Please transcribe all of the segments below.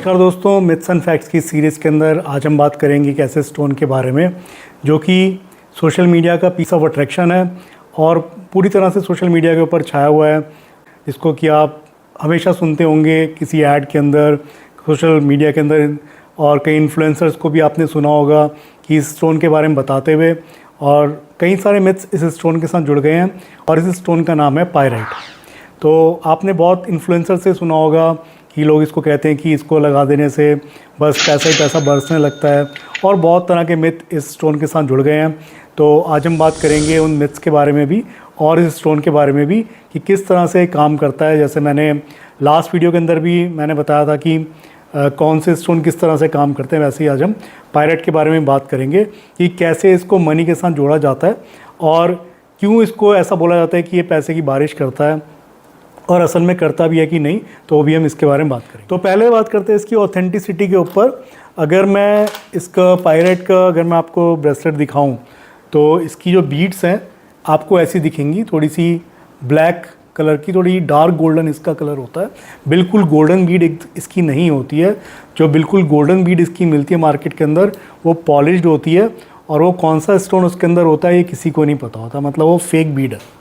नमस्कार दोस्तों, myths and facts की सीरीज़ के अंदर आज हम बात करेंगे एक ऐसे स्टोन के बारे में जो कि सोशल मीडिया का पीस ऑफ अट्रैक्शन है और पूरी तरह से सोशल मीडिया के ऊपर छाया हुआ है, जिसको कि आप हमेशा सुनते होंगे किसी ऐड के अंदर, सोशल मीडिया के अंदर, और कई इन्फ्लुएंसर्स को भी आपने सुना होगा कि इस स्टोन के बारे में बताते हुए। और कई सारे मिथ्स इस स्टोन के साथ जुड़ गए हैं और इस स्टोन का नाम है पायराइट। तो आपने बहुत इन्फ्लुएंसर से सुना होगा कि लोग इसको कहते हैं कि इसको लगा देने से बस पैसा ही पैसा बरसने लगता है, और बहुत तरह के मिथ इस स्टोन के साथ जुड़ गए हैं। तो आज हम बात करेंगे उन मिथ्स के बारे में भी और इस स्टोन के बारे में भी कि किस तरह से काम करता है। जैसे मैंने लास्ट वीडियो के अंदर भी मैंने बताया था कि कौन से स्टोन किस तरह से काम करते हैं, वैसे ही आज हम पायराइट के बारे में बात करेंगे कि कैसे इसको मनी के साथ जोड़ा जाता है और क्यों इसको ऐसा बोला जाता है कि ये पैसे की बारिश करता है, और असल में करता भी है कि नहीं, तो भी हम इसके बारे में बात करेंगे। तो पहले बात करते हैं इसकी ऑथेंटिसिटी के ऊपर। अगर मैं इसका पायराइट का अगर मैं आपको ब्रेसलेट दिखाऊं तो इसकी जो बीड्स हैं आपको ऐसी दिखेंगी, थोड़ी सी ब्लैक कलर की, थोड़ी डार्क गोल्डन इसका कलर होता है। बिल्कुल गोल्डन बीड इसकी नहीं होती है। जो बिल्कुल गोल्डन बीड इसकी मिलती है मार्केट के अंदर वो पॉलिश्ड होती है, और वो कौन सा स्टोन उसके अंदर होता है ये किसी को नहीं पता होता, मतलब वो फेक बीड है।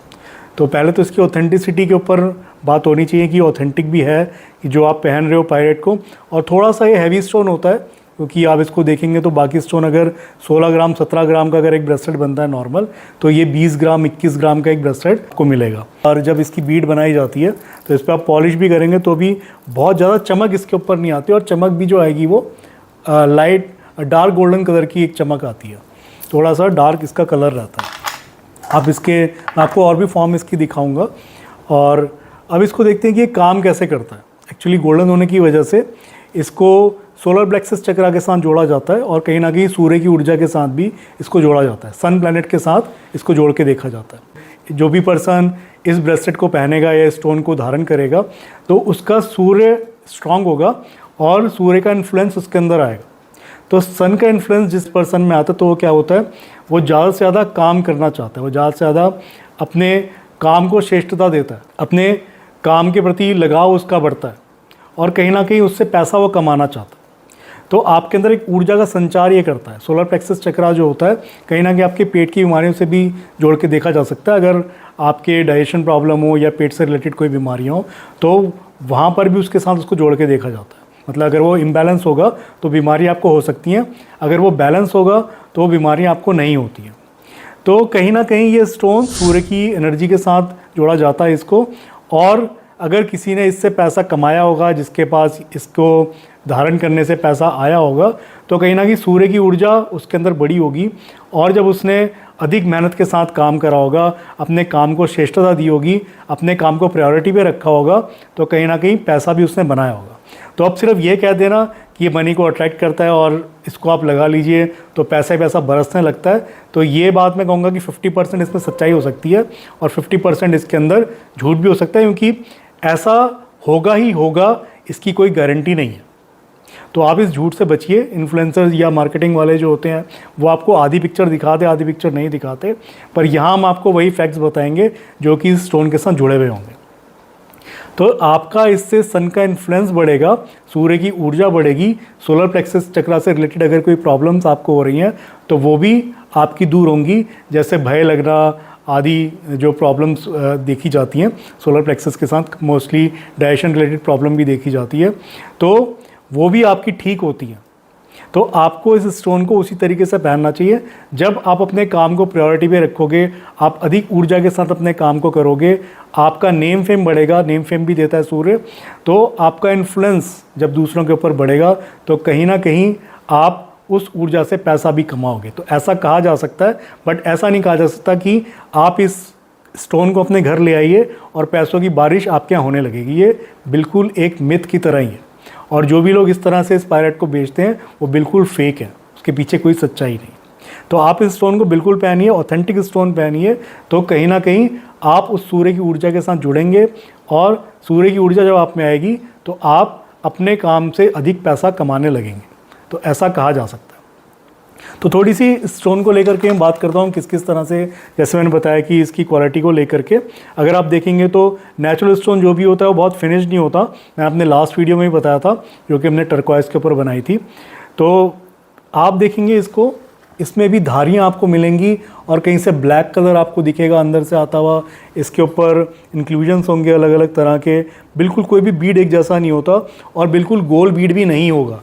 तो पहले तो इसकी ऑथेंटिसिटी के ऊपर बात होनी चाहिए कि ऑथेंटिक भी है कि जो आप पहन रहे हो पायराइट को। और थोड़ा सा ये हैवी स्टोन होता है, क्योंकि आप इसको देखेंगे तो बाकी स्टोन अगर 16 ग्राम 17 ग्राम का अगर एक ब्रेसलेट बनता है नॉर्मल, तो ये 20 ग्राम 21 ग्राम का एक ब्रेसलेट आपको मिलेगा। और जब इसकी बीड बनाई जाती है तो इस पर आप पॉलिश भी करेंगे तो भी बहुत ज़्यादा चमक इसके ऊपर नहीं आती, और चमक भी जो आएगी वो लाइट डार्क गोल्डन कलर की एक चमक आती है, थोड़ा सा डार्क इसका कलर रहता है। आप इसके मैं आपको और भी फॉर्म इसकी दिखाऊंगा। और अब इसको देखते हैं कि ये काम कैसे करता है। एक्चुअली गोल्डन होने की वजह से इसको सोलर प्लेक्सस चक्रा के साथ जोड़ा जाता है, और कहीं ना कहीं सूर्य की ऊर्जा के साथ भी इसको जोड़ा जाता है। सन प्लैनेट के साथ इसको जोड़ के देखा जाता है। जो भी पर्सन इस ब्रेसलेट को पहनेगा या स्टोन को धारण करेगा तो उसका सूर्य स्ट्रांग होगा और सूर्य का इन्फ्लुएंस उसके अंदर आएगा। तो सन का इन्फ्लुएंस जिस पर्सन में आता है तो वो क्या होता है, वो ज़्यादा से ज़्यादा काम करना चाहता है, वो ज़्यादा से ज़्यादा अपने काम को श्रेष्ठता देता है, अपने काम के प्रति लगाव उसका बढ़ता है, और कहीं ना कहीं उससे पैसा वो कमाना चाहता है। तो आपके अंदर एक ऊर्जा का संचार ये करता है। सोलर प्लेक्सस चक्रा जो होता है कहीं ना कहीं आपके पेट की बीमारियों से भी जोड़ के देखा जा सकता है। अगर आपके डाइजेशन प्रॉब्लम हो या पेट से रिलेटेड कोई बीमारियाँ हो तो वहाँ पर भी उसके साथ उसको जोड़ के देखा जाता है। मतलब अगर वो इम्बैलेंस होगा तो बीमारी आपको हो सकती हैं, अगर वो बैलेंस होगा तो बीमारियाँ आपको नहीं होती हैं। तो कहीं ना कहीं ये स्टोन सूर्य की एनर्जी के साथ जोड़ा जाता है इसको। और अगर किसी ने इससे पैसा कमाया होगा, जिसके पास इसको धारण करने से पैसा आया होगा, तो कहीं ना कहीं सूर्य की ऊर्जा उसके अंदर बड़ी होगी, और जब उसने अधिक मेहनत के साथ काम करा होगा, अपने काम को श्रेष्ठता दी होगी, अपने काम को प्रायोरिटी पे रखा होगा, तो कहीं ना कहीं पैसा भी उसने बनाया होगा। तो अब सिर्फ ये कह देना कि ये मनी को अट्रैक्ट करता है और इसको आप लगा लीजिए तो पैसा ही पैसा बरसने लगता है, तो ये बात मैं कहूँगा कि 50% इसमें सच्चाई हो सकती है और 50% इसके अंदर झूठ भी हो सकता है, क्योंकि ऐसा होगा ही होगा, इसकी कोई गारंटी नहीं है। तो आप इस झूठ से बचिए। इन्फ्लुएंसर्स या मार्केटिंग वाले जो होते हैं वो आपको आधी पिक्चर दिखाते, आधी पिक्चर नहीं दिखाते, पर यहाँ हम आपको वही फैक्ट्स बताएंगे जो कि इस स्टोन के साथ जुड़े हुए होंगे। तो आपका इससे सन का इन्फ्लुएंस बढ़ेगा, सूर्य की ऊर्जा बढ़ेगी, सोलर प्लेक्सस चक्रा से रिलेटेड अगर कोई प्रॉब्लम्स आपको हो रही हैं तो वो भी आपकी दूर होंगी, जैसे भय लगना आदि जो प्रॉब्लम्स देखी जाती हैं सोलर प्लेक्सस के साथ। मोस्टली डाइजेशन रिलेटेड प्रॉब्लम भी देखी जाती है, तो वो भी आपकी ठीक होती है। तो आपको इस स्टोन को उसी तरीके से पहनना चाहिए। जब आप अपने काम को प्रायोरिटी पे रखोगे, आप अधिक ऊर्जा के साथ अपने काम को करोगे, आपका नेम फेम बढ़ेगा। नेम फेम भी देता है सूर्य, तो आपका इन्फ्लुएंस जब दूसरों के ऊपर बढ़ेगा तो कहीं ना कहीं आप उस ऊर्जा से पैसा भी कमाओगे। तो ऐसा कहा जा सकता है, बट ऐसा नहीं कहा जा सकता कि आप इस स्टोन को अपने घर ले आइए और पैसों की बारिश आपके यहाँ होने लगेगी। ये बिल्कुल एक मिथ की तरह ही है, और जो भी लोग इस तरह से इस पायराइट को बेचते हैं वो बिल्कुल फेक है, उसके पीछे कोई सच्चाई नहीं। तो आप इस स्टोन को बिल्कुल पहनिए, ऑथेंटिक स्टोन पहनिए, तो कहीं ना कहीं आप उस सूर्य की ऊर्जा के साथ जुड़ेंगे, और सूर्य की ऊर्जा जब आप में आएगी तो आप अपने काम से अधिक पैसा कमाने लगेंगे। तो ऐसा कहा जा सकता है। तो थोड़ी सी स्टोन को लेकर के मैं बात करता हूँ किस किस तरह से, जैसे मैंने बताया कि इसकी क्वालिटी को लेकर के अगर आप देखेंगे तो नेचुरल स्टोन जो भी होता है वो बहुत फिनिश्ड नहीं होता। मैं अपने लास्ट वीडियो में ही बताया था, जो कि हमने टर्कवाइज के ऊपर बनाई थी। तो आप देखेंगे इसको, इसमें भी धारियाँ आपको मिलेंगी और कहीं से ब्लैक कलर आपको दिखेगा अंदर से आता हुआ। इसके ऊपर इंक्लूजन्स होंगे अलग अलग तरह के, बिल्कुल कोई भी बीड एक जैसा नहीं होता और बिल्कुल गोल बीड भी नहीं होगा।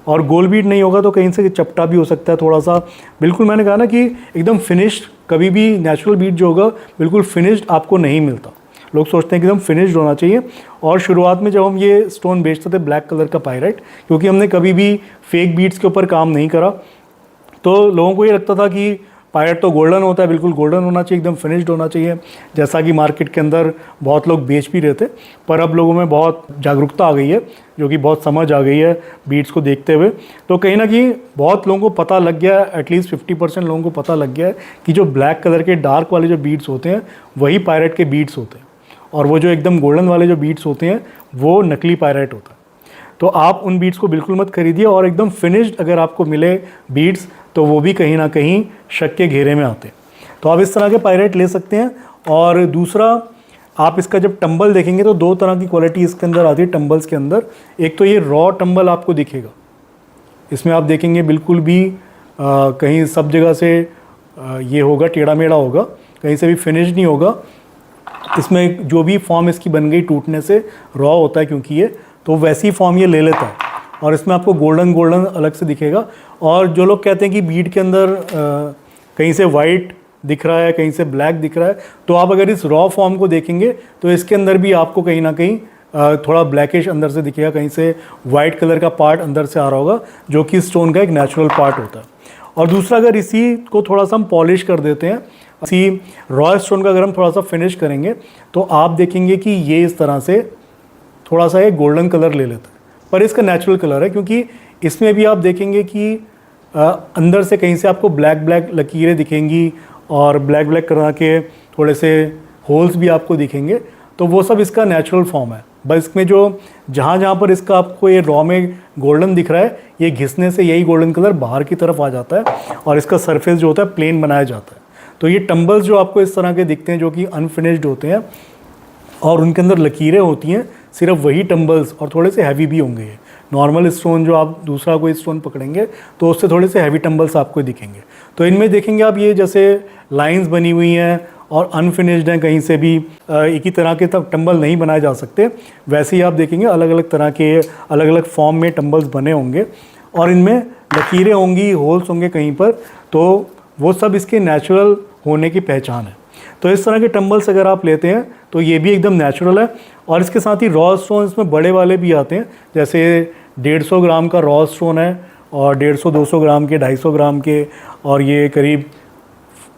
और गोल बीड नहीं होगा तो कहीं से चपटा भी हो सकता है थोड़ा सा। बिल्कुल मैंने कहा ना कि एकदम फिनिश्ड, कभी भी नेचुरल बीड जो होगा बिल्कुल फिनिश्ड आपको नहीं मिलता। लोग सोचते हैं कि एकदम फिनिश्ड होना चाहिए। और शुरुआत में जब हम ये स्टोन बेचते थे ब्लैक कलर का पायराइट, क्योंकि हमने कभी भी फेक बीड्स के ऊपर काम नहीं करा, तो लोगों को ये लगता था कि पायराइट तो गोल्डन होता है, बिल्कुल गोल्डन होना चाहिए, एकदम फिनिश्ड होना चाहिए, जैसा कि मार्केट के अंदर बहुत लोग बेच भी रहे थे। पर अब लोगों में बहुत जागरूकता आ गई है, जो कि बहुत समझ आ गई है बीड्स को देखते हुए। तो कहीं ना कहीं बहुत लोगों को पता लग गया है, एटलीस्ट 50% लोगों को पता लग गया है कि जो ब्लैक कलर के डार्क वाले जो बीड्स होते हैं वही पायराइट के बीड्स होते हैं, और वो जो एकदम गोल्डन वाले जो बीड्स होते हैं वो नकली पायराइट होता है। तो आप उन बीड्स को बिल्कुल मत खरीदिए, और एकदम फिनिश्ड अगर आपको मिले बीड्स तो वो भी कहीं ना कहीं शक के घेरे में आते हैं। तो आप इस तरह के पायराइट ले सकते हैं। और दूसरा, आप इसका जब टंबल देखेंगे तो दो तरह की क्वालिटी इसके अंदर आती है टंबल्स के अंदर। एक तो ये रॉ टंबल आपको दिखेगा, इसमें आप देखेंगे बिल्कुल भी कहीं सब जगह से ये होगा, टेढ़ा मेढ़ा होगा, कहीं से भी फिनिश नहीं होगा। इसमें जो भी फॉर्म इसकी बन गई टूटने से रॉ होता है, क्योंकि ये तो वैसी फॉर्म ये ले लेता है। और इसमें आपको गोल्डन गोल्डन अलग से दिखेगा। और जो लोग कहते हैं कि बीड के अंदर कहीं से वाइट दिख रहा है, कहीं से ब्लैक दिख रहा है, तो आप अगर इस रॉ फॉर्म को देखेंगे तो इसके अंदर भी आपको कहीं ना कहीं थोड़ा ब्लैकिश अंदर से दिखेगा, कहीं से वाइट कलर का पार्ट अंदर से आ रहा होगा, जो कि स्टोन का एक नेचुरल पार्ट होता है। और दूसरा, अगर इसी को थोड़ा सा हम पॉलिश कर देते हैं, इसी रॉ स्टोन का अगर हम थोड़ा सा फिनिश करेंगे, तो आप देखेंगे कि ये इस तरह से थोड़ा सा एक गोल्डन कलर ले लेता है, पर इसका नेचुरल कलर है। क्योंकि इसमें भी आप देखेंगे कि अंदर से कहीं से आपको ब्लैक ब्लैक लकीरें दिखेंगी और ब्लैक ब्लैक कलर के थोड़े से होल्स भी आपको दिखेंगे, तो वो सब इसका नेचुरल फॉर्म है। बस इसमें जो जहाँ पर इसका आपको ये रॉ में गोल्डन दिख रहा है, ये घिसने से यही गोल्डन कलर बाहर की तरफ आ जाता है और इसका सरफेस जो होता है प्लेन बनाया जाता है। तो ये टंबल्स जो आपको इस तरह के दिखते हैं, जो कि अनफिनिश्ड होते हैं और उनके अंदर लकीरें होती हैं, सिर्फ वही टंबल्स, और थोड़े से हैवी भी होंगे। ये नॉर्मल स्टोन जो आप दूसरा कोई स्टोन पकड़ेंगे तो उससे थोड़े से हैवी टंबल्स आपको दिखेंगे। तो इनमें देखेंगे आप, ये जैसे लाइंस बनी हुई हैं और अनफिनिश्ड हैं, कहीं से भी एक ही तरह के तब टंबल नहीं बनाए जा सकते। वैसे ही आप देखेंगे अलग अलग तरह के अलग अलग फॉर्म में टंबल्स बने होंगे और इनमें लकीरें होंगी, होल्स होंगे कहीं पर, तो वो सब इसके नेचुरल होने की पहचान है। तो इस तरह के टंबल्स अगर आप लेते हैं तो ये भी एकदम नेचुरल है। और इसके साथ ही रॉ स्टोन इसमें बड़े वाले भी आते हैं, जैसे 150 ग्राम का रॉ स्टोन है और 150-200 ग्राम के, 250 ग्राम के, और ये करीब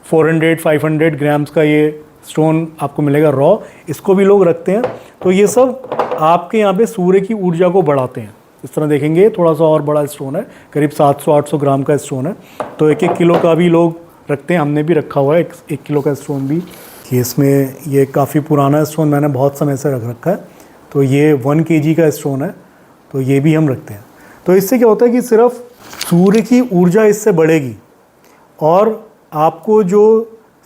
400-500 ग्राम्स का ये स्टोन आपको मिलेगा रॉ। इसको भी लोग रखते हैं। तो ये सब आपके यहाँ पे सूर्य की ऊर्जा को बढ़ाते हैं। इस तरह देखेंगे थोड़ा सा और बड़ा स्टोन है, करीब 700-800 ग्राम का स्टोन है। तो 1-1 किलो का भी लोग रखते हैं, हमने भी रखा हुआ है 1 किलो का स्टोन भी। कि इसमें ये काफ़ी पुराना स्टोन मैंने बहुत समय से रख रखा है, तो ये 1 kg का स्टोन है, तो ये भी हम रखते हैं। तो इससे क्या होता है कि सिर्फ सूर्य की ऊर्जा इससे बढ़ेगी और आपको जो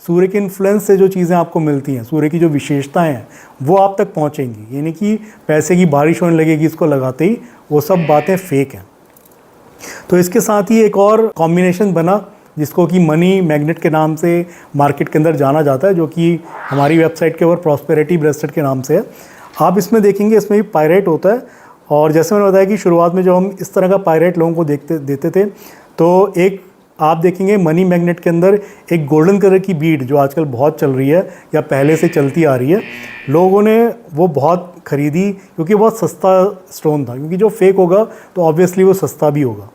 सूर्य के इन्फ्लुएंस से जो चीज़ें आपको मिलती हैं, सूर्य की जो विशेषताएं हैं, वो आप तक पहुंचेंगी। यानी कि पैसे की बारिश होने लगेगी इसको लगाते ही, वो सब बातें फेक हैं। तो इसके साथ ही एक और कॉम्बिनेशन बना, जिसको कि मनी मैग्नेट के नाम से मार्केट के अंदर जाना जाता है, जो कि हमारी वेबसाइट के ऊपर प्रॉस्पेरिटी ब्रेसलेट के नाम से है। आप इसमें देखेंगे, इसमें भी पायराइट होता है। और जैसे मैंने बताया कि शुरुआत में जब हम इस तरह का पायराइट लोगों को देते थे, तो एक आप देखेंगे मनी मैग्नेट के अंदर एक गोल्डन कलर की बीड जो आजकल बहुत चल रही है या पहले से चलती आ रही है, लोगों ने वो बहुत ख़रीदी क्योंकि बहुत सस्ता स्टोन था। क्योंकि जो फेक होगा तो ऑब्वियसली वो सस्ता भी होगा,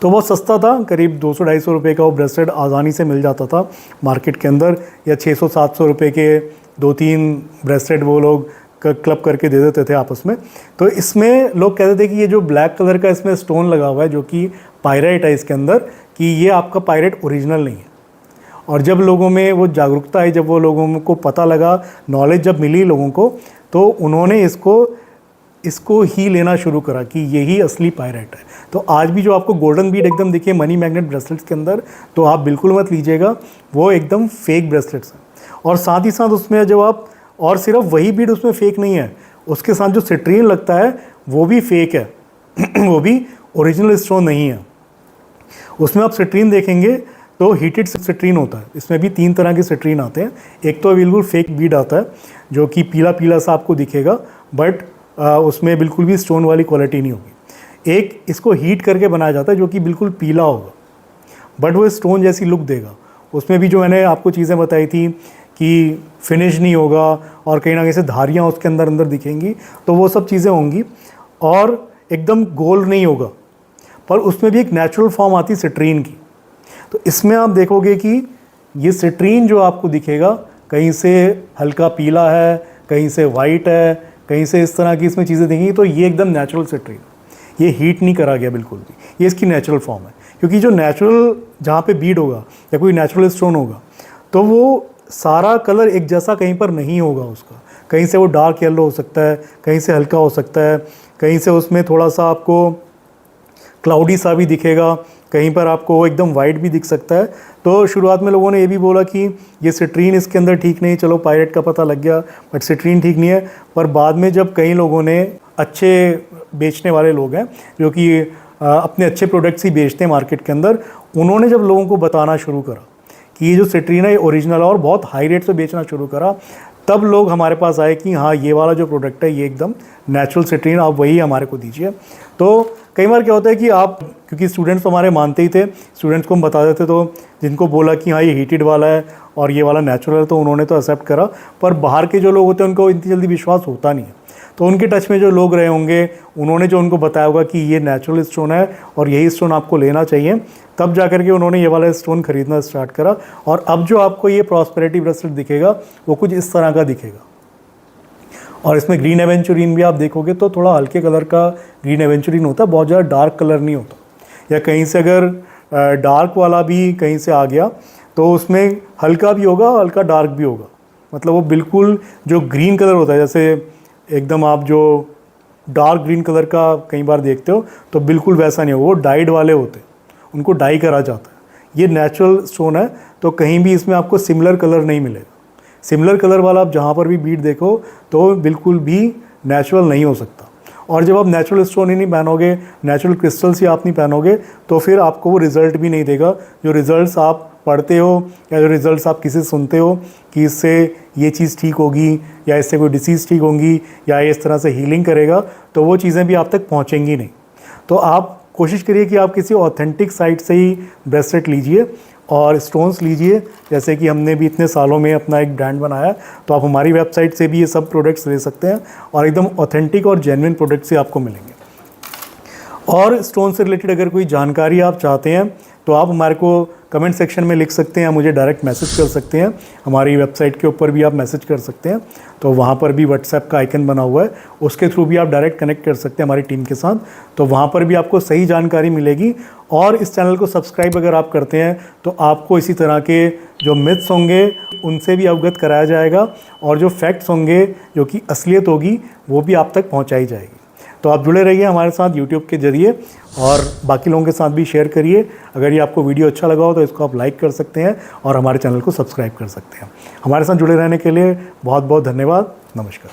तो बहुत सस्ता था, करीब 200-250 रुपये का वो ब्रेसलेट आसानी से मिल जाता था मार्केट के अंदर, या 600-700 रुपये के 2-3 ब्रेसलेट वो लोग क्लब करके दे देते थे आपस में। तो इसमें लोग कहते थे कि ये जो ब्लैक कलर का इसमें स्टोन लगा हुआ है, जो कि पायराइट है इसके अंदर, कि ये आपका पायराइट ओरिजिनल नहीं है। और जब लोगों में वो जागरूकता आई, जब वो लोगों को पता लगा, नॉलेज जब मिली लोगों को, तो उन्होंने इसको इसको ही लेना शुरू करा कि यही असली पायरेट है। तो आज भी जो आपको गोल्डन बीड एकदम दिखे मनी मैग्नेट ब्रेसलेट्स के अंदर, तो आप बिल्कुल मत लीजिएगा, वो एकदम फेक ब्रेसलेट्स हैं। और साथ ही साथ उसमें जब आप, और सिर्फ वही बीड उसमें फेक नहीं है, उसके साथ जो सिट्रीन लगता है वो भी फेक है वो भी ओरिजिनल स्टोन नहीं है। उसमें आप सिट्रीन देखेंगे तो हीटेड सिट्रीन होता है। इसमें भी 3 तरह के सिट्रीन आते हैं। एक तो बिल्कुल फेक बीड आता है जो कि पीला पीला सा आपको दिखेगा, बट उसमें बिल्कुल भी स्टोन वाली क्वालिटी नहीं होगी। एक इसको हीट करके बनाया जाता है जो कि बिल्कुल पीला होगा, बट वो स्टोन जैसी लुक देगा। उसमें भी जो मैंने आपको चीज़ें बताई थी कि फिनिश नहीं होगा और कहीं ना कहीं से धारियाँ उसके अंदर अंदर दिखेंगी, तो वो सब चीज़ें होंगी। और एकदम गोल नहीं होगा, पर उसमें भी एक नेचुरल फॉर्म आती है सिट्रीन की। तो इसमें आप देखोगे कि ये सिट्रीन जो आपको दिखेगा कहीं से हल्का पीला है, कहीं से वाइट है, कहीं से इस तरह की इसमें चीज़ें दिखेंगी, तो ये एकदम नेचुरल सिट्रीन, ये हीट नहीं करा गया बिल्कुल भी, ये इसकी नेचुरल फॉर्म है। क्योंकि जो नेचुरल जहाँ पे बीड होगा या कोई नेचुरल स्टोन होगा तो वो सारा कलर एक जैसा कहीं पर नहीं होगा उसका। कहीं से वो डार्क येलो हो सकता है, कहीं से हल्का हो सकता है, कहीं से उसमें थोड़ा सा आपको क्लाउडी सा भी दिखेगा, कहीं पर आपको एकदम वाइट भी दिख सकता है। तो शुरुआत में लोगों ने ये भी बोला कि ये सिट्रीन इसके अंदर ठीक नहीं, चलो पायरेट का पता लग गया, बट सिट्रीन ठीक नहीं है। पर बाद में जब कई लोगों ने, अच्छे बेचने वाले लोग हैं जो कि अपने अच्छे प्रोडक्ट्स ही बेचते हैं मार्केट के अंदर, उन्होंने जब लोगों को बताना शुरू करा कि ये जो सिट्रीन है ये ओरिजिनल है और बहुत हाई रेट से बेचना शुरू करा, तब लोग हमारे पास आए कि हाँ ये वाला जो प्रोडक्ट है ये एकदम नेचुरल सिट्रीन, आप वही हमारे को दीजिए। तो कई बार क्या होता है कि आप, क्योंकि स्टूडेंट्स तो हमारे मानते ही थे, स्टूडेंट्स को हम बता देते, तो जिनको बोला कि हाँ ये हीटेड वाला है और ये वाला नेचुरल है तो उन्होंने तो एक्सेप्ट करा। पर बाहर के जो लोग होते हैं उनको इतनी जल्दी विश्वास होता नहीं है। तो उनके टच में जो लोग रहे होंगे, उन्होंने जो उनको बताया होगा कि ये नेचुरल स्टोन है और यही स्टोन आपको लेना चाहिए, तब जा करके उन्होंने ये वाला स्टोन खरीदना स्टार्ट करा। और अब जो आपको ये प्रॉस्पेरिटी ब्रेसलेट दिखेगा वो कुछ इस तरह का दिखेगा। और इसमें ग्रीन एवेंचुरिन भी आप देखोगे तो थोड़ा हल्के कलर का ग्रीन एवेंचुरिन होता है, बहुत ज़्यादा डार्क कलर नहीं होता। या कहीं से अगर डार्क वाला भी कहीं से आ गया तो उसमें हल्का भी होगा, हल्का डार्क भी होगा। मतलब वो बिल्कुल जो ग्रीन कलर होता है, जैसे एकदम आप जो डार्क ग्रीन कलर का कई बार देखते हो तो बिल्कुल वैसा नहीं होगा, वो डाइड वाले होते हैं, उनको डाई करा जाता है। ये नेचुरल स्टोन है तो कहीं भी इसमें आपको सिमिलर कलर नहीं मिलेगा। सिमिलर कलर वाला आप जहाँ पर भी बीड देखो तो बिल्कुल भी नेचुरल नहीं हो सकता। और जब आप नेचुरल स्टोन ही नहीं पहनोगे, नेचुरल क्रिस्टल्स ही आप नहीं पहनोगे, तो फिर आपको वो रिज़ल्ट भी नहीं देगा जो रिज़ल्ट्स आप पढ़ते हो या जो रिज़ल्ट्स आप किसी से सुनते हो कि इससे ये चीज़ ठीक होगी या इससे कोई डिसीज़ ठीक होगी या इस तरह से हीलिंग करेगा, तो वो चीज़ें भी आप तक पहुँचेंगी नहीं। तो आप कोशिश करिए कि आप किसी ऑथेंटिक साइट से ही ब्रेसलेट लीजिए और स्टोन्स लीजिए। जैसे कि हमने भी इतने सालों में अपना एक ब्रांड बनाया, तो आप हमारी वेबसाइट से भी ये सब प्रोडक्ट्स ले सकते हैं और एकदम ऑथेंटिक और जेन्युइन प्रोडक्ट्स ही आपको मिलेंगे। और स्टोन से रिलेटेड अगर कोई जानकारी आप चाहते हैं तो आप हमारे को कमेंट सेक्शन में लिख सकते हैं, मुझे डायरेक्ट मैसेज कर सकते हैं। हमारी वेबसाइट के ऊपर भी आप मैसेज कर सकते हैं, तो वहाँ पर भी व्हाट्सएप का आइकन बना हुआ है, उसके थ्रू भी आप डायरेक्ट कनेक्ट कर सकते हैं हमारी टीम के साथ। तो वहाँ पर भी आपको सही जानकारी मिलेगी। और इस चैनल को सब्सक्राइब अगर आप करते हैं तो आपको इसी तरह के जो मिथ्स होंगे उनसे भी अवगत कराया जाएगा और जो फैक्ट्स होंगे, जो कि असलियत होगी, वो भी आप तक पहुँचाई जाएगी। तो आप जुड़े रहिए हमारे साथ यूट्यूब के ज़रिए और बाकी लोगों के साथ भी शेयर करिए। अगर ये आपको वीडियो अच्छा लगा हो तो इसको आप लाइक कर सकते हैं और हमारे चैनल को सब्सक्राइब कर सकते हैं। हमारे साथ जुड़े रहने के लिए बहुत बहुत धन्यवाद। नमस्कार।